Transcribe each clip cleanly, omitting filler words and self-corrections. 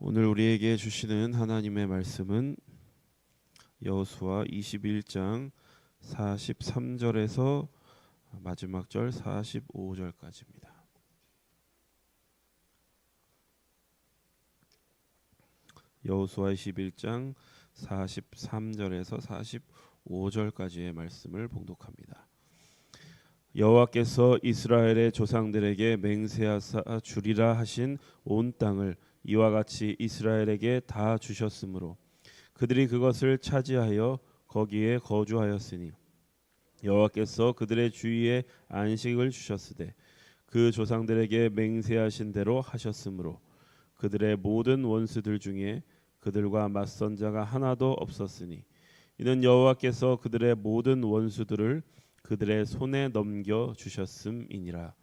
오늘 우리에게 주시는 하나님의 말씀은 여호수아 21장 43절에서 마지막 절 45절까지입니다. 여호수아 21장 43절에서 45절까지의 말씀을 봉독합니다. 여호와께서 이스라엘의 조상들에게 맹세하사 주리라 하신 온 땅을 이와 같이 이스라엘에게 다 주셨으므로 그들이 그것을 차지하여 거기에 거주하였으니 여호와께서 그들의 주위에 안식을 주셨으되 그 조상들에게 맹세하신 대로 하셨으므로 그들의 모든 원수들 중에 그들과 맞선 자가 하나도 없었으니 이는 여호와께서 그들의 모든 원수들을 그들의 손에 넘겨 주셨음이니라.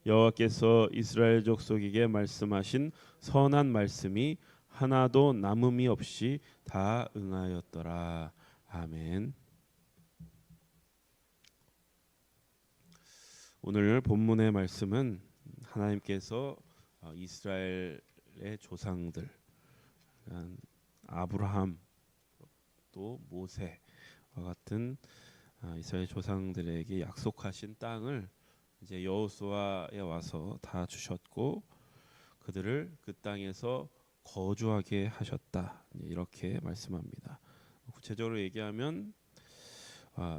여호와께서 이스라엘 족속에게 말씀하신 선한 말씀이 하나도 남음이 없이 다 응하였더라. 아멘. 오늘 본문의 말씀은 하나님께서 이스라엘의 조상들 아브라함 또 모세와 같은 이스라엘 조상들에게 약속하신 땅을 이제 여호수아에 와서 다 주셨고 그들을 그 땅에서 거주하게 하셨다. 이렇게 말씀합니다. 구체적으로 얘기하면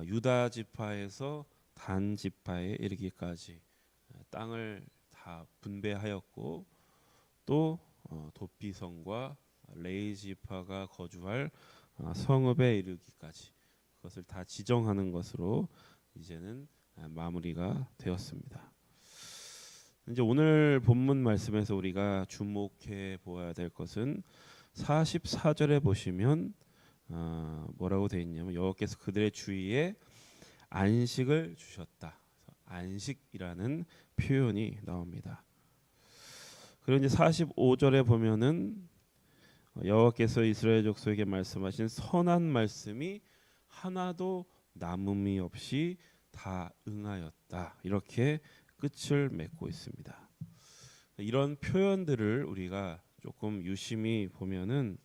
유다 지파에서 단 지파에 이르기까지 땅을 다 분배하였고 또 도피성과 레위 지파가 거주할 성읍에 이르기까지 그것을 다 지정하는 것으로 이제는 마무리가 되었습니다. 이제 오늘 본문 말씀에서 우리가 주목해 보아야 될 것은 44절에 보시면 뭐라고 되어 있냐면 여호와께서 그들의 주위에 안식을 주셨다. 안식이라는 표현이 나옵니다. 그리고 이제 45절에 보면은 여호와께서 이스라엘 족속에게 말씀하신 선한 말씀이 하나도 남음이 없이 다 응하였다. 이렇게 끝을 맺고 있습니다. 이런 표현들을 우리가 조금 유심히 보면은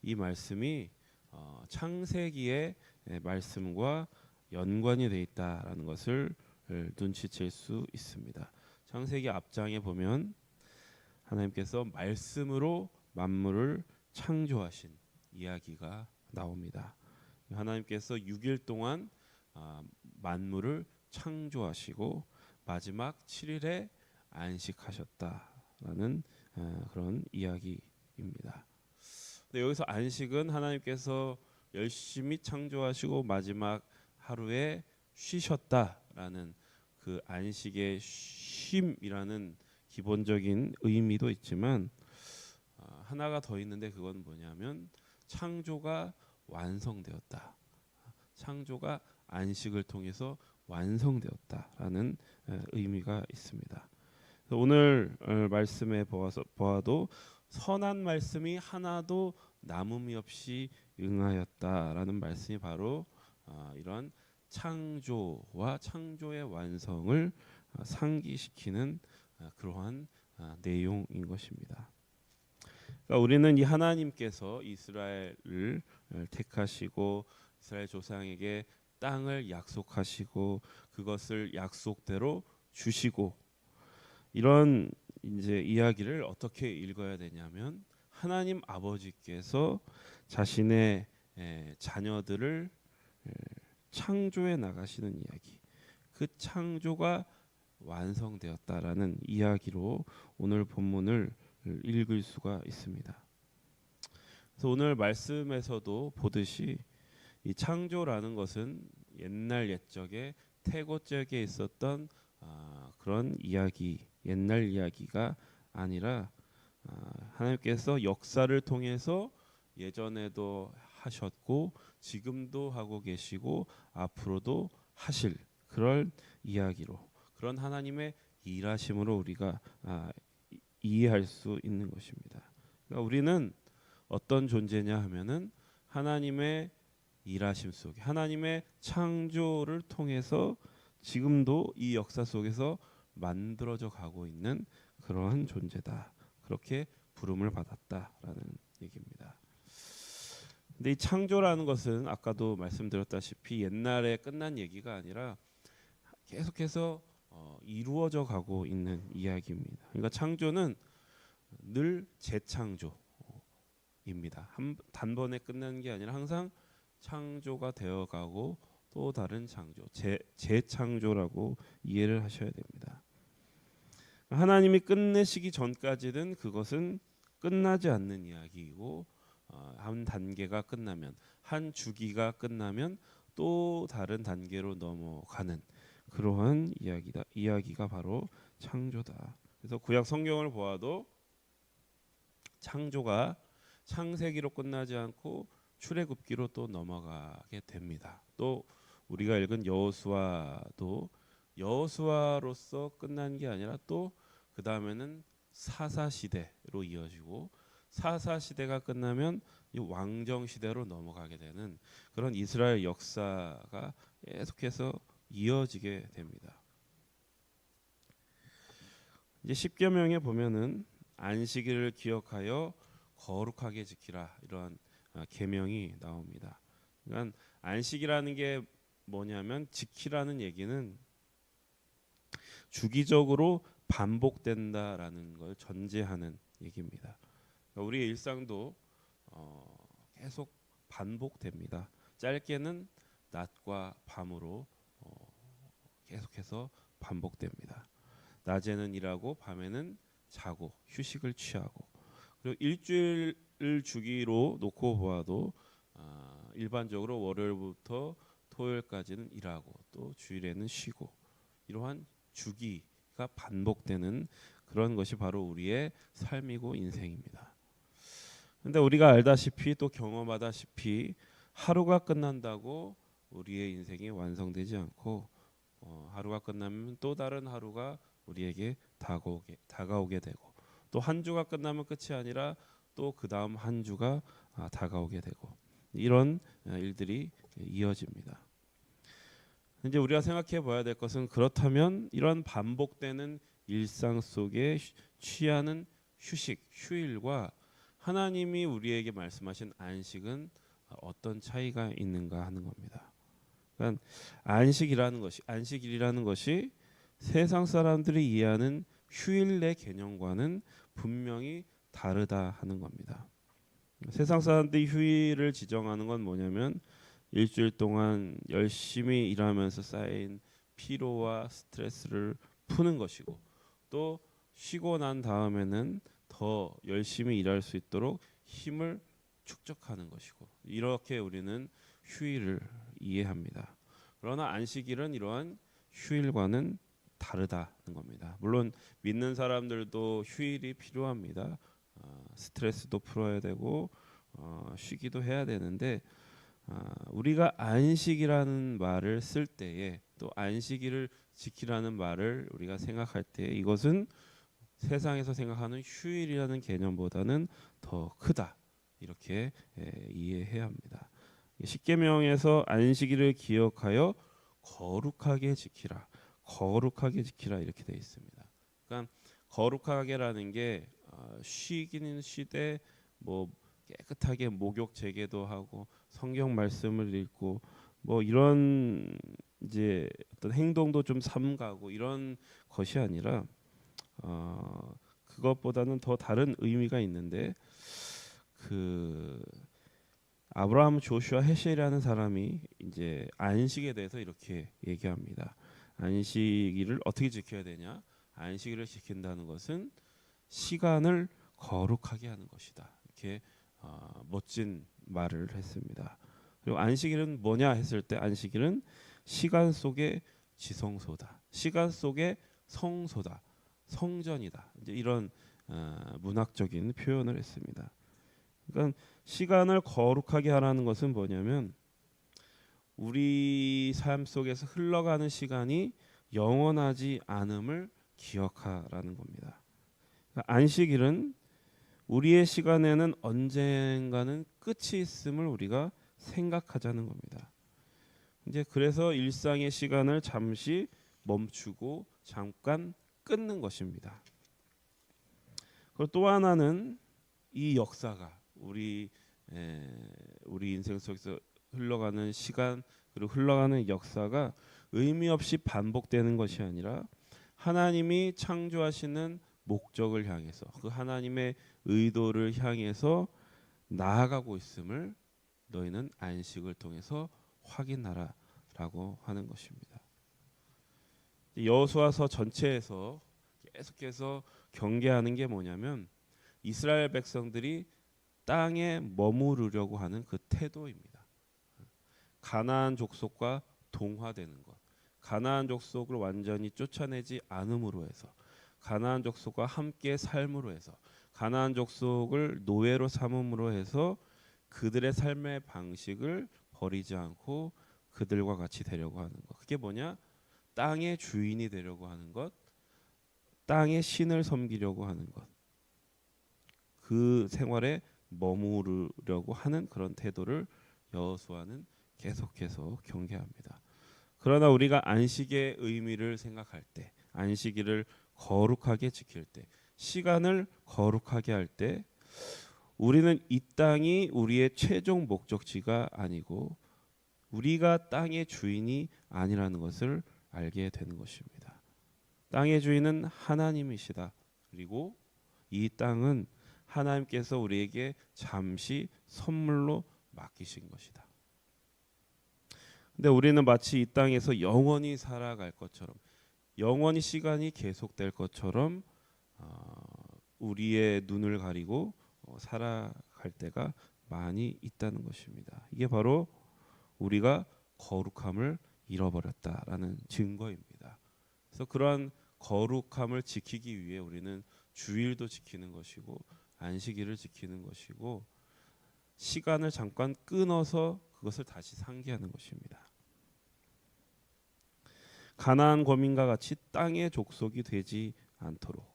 이 말씀이 창세기의 말씀과 연관이 되어 있다라는 것을 눈치챌 수 있습니다. 창세기 앞장에 보면 하나님께서 말씀으로 만물을 창조하신 이야기가 나옵니다. 하나님께서 6일 동안 만물을 창조하시고 마지막 7일에 안식하셨다라는 그런 이야기입니다. 근데 여기서 안식은 하나님께서 열심히 창조하시고 마지막 하루에 쉬셨다라는 그 안식의 쉼이라는 기본적인 의미도 있지만 하나가 더 있는데 그건 뭐냐면 창조가 완성되었다. 창조가 안식을 통해서 완성되었다라는 의미가 있습니다. 오늘 말씀에 보아도 선한 말씀이 하나도 남음이 없이 응하였다라는 말씀이 바로 이런 창조와 창조의 완성을 상기시키는 그러한 내용인 것입니다. 그러니까 우리는 이 하나님께서 이스라엘을 택하시고 이스라엘 조상에게 땅을 약속하시고 그것을 약속대로 주시고 이런 이제 이야기를 어떻게 읽어야 되냐면 하나님 아버지께서 자신의 자녀들을 창조해 나가시는 이야기, 그 창조가 완성되었다라는 이야기로 오늘 본문을 읽을 수가 있습니다. 그래서 오늘 말씀에서도 보듯이 이 창조라는 것은 옛날 옛적에 태고적에 있었던 그런 이야기, 옛날 이야기가 아니라 하나님께서 역사를 통해서 예전에도 하셨고 지금도 하고 계시고 앞으로도 하실 그런 이야기로 그런 하나님의 일하심으로 우리가 이해할 수 있는 것입니다. 그러니까 우리는 어떤 존재냐 하면은 하나님의 일하심 속에 하나님의 창조를 통해서 지금도 이 역사 속에서 만들어져 가고 있는 그러한 존재다. 그렇게 부름을 받았다라는 얘기입니다. 근데 이 창조라는 것은 아까도 말씀드렸다시피 옛날에 끝난 얘기가 아니라 계속해서 이루어져 가고 있는 이야기입니다. 그러니까 창조는 늘 재창조입니다. 단번에 끝나는 게 아니라 항상 창조가 되어가고 또 다른 창조, 재창조라고 이해를 하셔야 됩니다. 하나님이 끝내시기 전까지는 그것은 끝나지 않는 이야기이고 한 단계가 끝나면 한 주기가 끝나면 또 다른 단계로 넘어가는 그러한 이야기가 바로 창조다. 그래서 구약 성경을 보아도 창조가 창세기로 끝나지 않고 출애굽기로 또 넘어가게 됩니다. 또 우리가 읽은 여호수아도 여호수아로서 끝난 게 아니라 또 그 다음에는 사사 시대로 이어지고 사사 시대가 끝나면 이 왕정 시대로 넘어가게 되는 그런 이스라엘 역사가 계속해서 이어지게 됩니다. 이제 십계명에 보면은 안식일을 기억하여 거룩하게 지키라 이런 계명이 나옵니다. 그러니까 안식이라는 게 뭐냐면 지키라는 얘기는 주기적으로 반복된다라는 걸 전제하는 얘기입니다. 그러니까 우리의 일상도 계속 반복됩니다. 짧게는 낮과 밤으로 계속해서 반복됩니다. 낮에는 일하고 밤에는 자고 휴식을 취하고 그리고 일주일 주기로 놓고 보아도 일반적으로 월요일부터 토요일까지는 일하고 또 주일에는 쉬고 이러한 주기가 반복되는 그런 것이 바로 우리의 삶이고 인생입니다. 근데 우리가 알다시피 또 경험하다시피 하루가 끝난다고 우리의 인생이 완성되지 않고 하루가 끝나면 또 다른 하루가 우리에게 다가오게 되고 또 한 주가 끝나면 끝이 아니라 또 그 다음 한 주가 다가오게 되고 이런 일들이 이어집니다. 이제 우리가 생각해 봐야 될 것은 그렇다면 이런 반복되는 일상 속에 취하는 휴식, 휴일과 하나님이 우리에게 말씀하신 안식은 어떤 차이가 있는가 하는 겁니다. 그러니까 안식일이라는 것이 세상 사람들이 이해하는 휴일의 개념과는 분명히 다르다 하는 겁니다. 세상 사람들이 휴일을 지정하는 건 뭐냐면 일주일 동안 열심히 일하면서 쌓인 피로와 스트레스를 푸는 것이고 또 쉬고 난 다음에는 더 열심히 일할 수 있도록 힘을 축적하는 것이고 이렇게 우리는 휴일을 이해합니다. 그러나 안식일은 이러한 휴일과는 다르다는 겁니다. 물론 믿는 사람들도 휴일이 필요합니다. 스트레스도 풀어야 되고 쉬기도 해야 되는데 우리가 안식이라는 말을 쓸 때에 또 안식일을 지키라는 말을 우리가 생각할 때 이것은 세상에서 생각하는 휴일이라는 개념보다는 더 크다 이렇게 이해해야 합니다. 십계명에서 안식일을 기억하여 거룩하게 지키라 이렇게 되어 있습니다. 그러니까 거룩하게라는 게 쉬기는 쉬되 뭐 깨끗하게 목욕 재개도 하고 성경 말씀을 읽고 뭐 이런 이제 어떤 행동도 좀 삼가고 이런 것이 아니라 그것보다는 더 다른 의미가 있는데 그 아브라함 조슈아 헤셸이라는 사람이 이제 안식에 대해서 이렇게 얘기합니다. 안식일을 어떻게 지켜야 되냐? 안식일을 지킨다는 것은 시간을 거룩하게 하는 것이다. 이렇게 멋진 말을 했습니다. 그리고 안식일은 뭐냐 했을 때 안식일은 시간 속의 지성소다. 시간 속의 성소다. 성전이다. 이제 이런 문학적인 표현을 했습니다. 그러니까 시간을 거룩하게 하라는 것은 뭐냐면 우리 삶 속에서 흘러가는 시간이 영원하지 않음을 기억하라는 겁니다. 그러니까 안식일은 우리의 시간에는 언젠가는 끝이 있음을 우리가 생각하자는 겁니다. 이제 그래서 일상의 시간을 잠시 멈추고 잠깐 끊는 것입니다. 그리고 또 하나는 이 역사가 우리 인생 속에서 흘러가는 시간 그리고 흘러가는 역사가 의미 없이 반복되는 것이 아니라 하나님이 창조하시는 목적을 향해서 그 하나님의 의도를 향해서 나아가고 있음을 너희는 안식을 통해서 확인하라라고 하는 것입니다. 여호수아서 전체에서 계속해서 경계하는 게 뭐냐면 이스라엘 백성들이 땅에 머무르려고 하는 그 태도입니다. 가나안 족속과 동화되는 것, 가나안 족속을 완전히 쫓아내지 않음으로 해서, 가나안 족속과 함께 삶으로 해서, 가나안 족속을 노예로 삼음으로 해서 그들의 삶의 방식을 버리지 않고 그들과 같이 되려고 하는 것. 그게 뭐냐? 땅의 주인이 되려고 하는 것, 땅의 신을 섬기려고 하는 것. 그 생활에 머무르려고 하는 그런 태도를 여호수아는 계속해서 경계합니다. 그러나 우리가 안식의 의미를 생각할 때, 안식일을 거룩하게 지킬 때, 시간을 거룩하게 할 때 우리는 이 땅이 우리의 최종 목적지가 아니고 우리가 땅의 주인이 아니라는 것을 알게 되는 것입니다. 땅의 주인은 하나님이시다. 그리고 이 땅은 하나님께서 우리에게 잠시 선물로 맡기신 것이다. 근데 우리는 마치 이 땅에서 영원히 살아갈 것처럼, 영원히 시간이 계속될 것처럼 우리의 눈을 가리고 살아갈 때가 많이 있다는 것입니다. 이게 바로 우리가 거룩함을 잃어버렸다라는 증거입니다. 그래서 그러한 거룩함을 지키기 위해 우리는 주일도 지키는 것이고 안식일을 지키는 것이고 시간을 잠깐 끊어서 그것을 다시 상기하는 것입니다. 가나안 거민과 같이 땅의 족속이 되지 않도록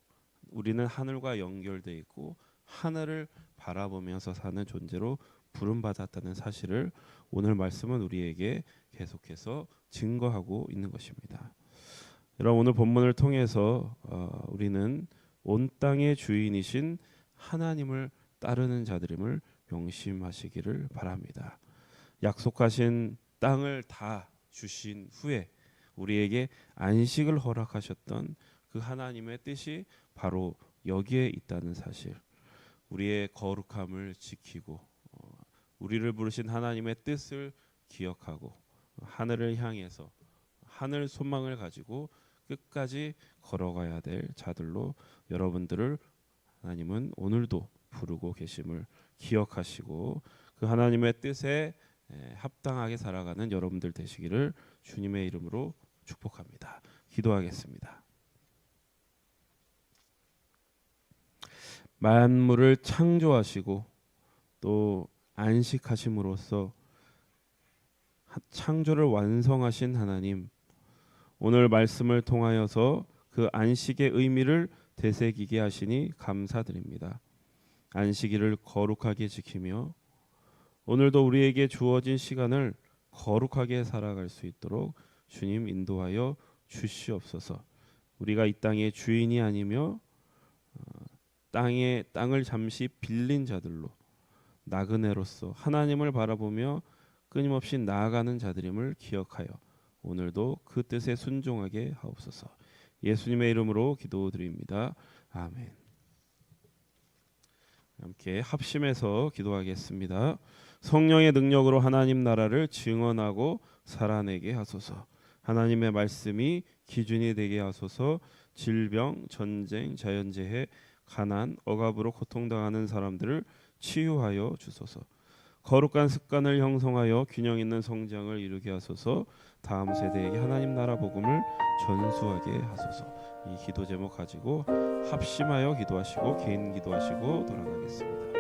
우리는 하늘과 연결되어 있고 하늘을 바라보면서 사는 존재로 부름받았다는 사실을 오늘 말씀은 우리에게 계속해서 증거하고 있는 것입니다. 여러분, 오늘 본문을 통해서 우리는 온 땅의 주인이신 하나님을 따르는 자들임을 명심하시기를 바랍니다. 약속하신 땅을 다 주신 후에 우리에게 안식을 허락하셨던 그 하나님의 뜻이 바로 여기에 있다는 사실, 우리의 거룩함을 지키고 우리를 부르신 하나님의 뜻을 기억하고 하늘을 향해서 하늘 소망을 가지고 끝까지 걸어가야 될 자들로 여러분들을 하나님은 오늘도 부르고 계심을 기억하시고 그 하나님의 뜻에 합당하게 살아가는 여러분들 되시기를 주님의 이름으로 축복합니다. 기도하겠습니다. 만물을 창조하시고 또 안식하심으로써 창조를 완성하신 하나님, 오늘 말씀을 통하여서 그 안식의 의미를 되새기게 하시니 감사드립니다. 안식일을 거룩하게 지키며 오늘도 우리에게 주어진 시간을 거룩하게 살아갈 수 있도록 주님 인도하여 주시옵소서. 우리가 이 땅의 주인이 아니며 땅을 잠시 빌린 자들로 나그네로서 하나님을 바라보며 끊임없이 나아가는 자들임을 기억하여 오늘도 그 뜻에 순종하게 하옵소서. 예수님의 이름으로 기도드립니다. 아멘. 함께 합심해서 기도하겠습니다. 성령의 능력으로 하나님 나라를 증언하고 살아내게 하소서. 하나님의 말씀이 기준이 되게 하소서. 질병, 전쟁, 자연재해, 가난, 억압으로 고통당하는 사람들을 치유하여 주소서. 거룩한 습관을 형성하여 균형 있는 성장을 이루게 하소서. 다음 세대에게 하나님 나라 복음을 전수하게 하소서. 이 기도 제목 가지고 합심하여 기도하시고 개인 기도하시고 돌아가겠습니다.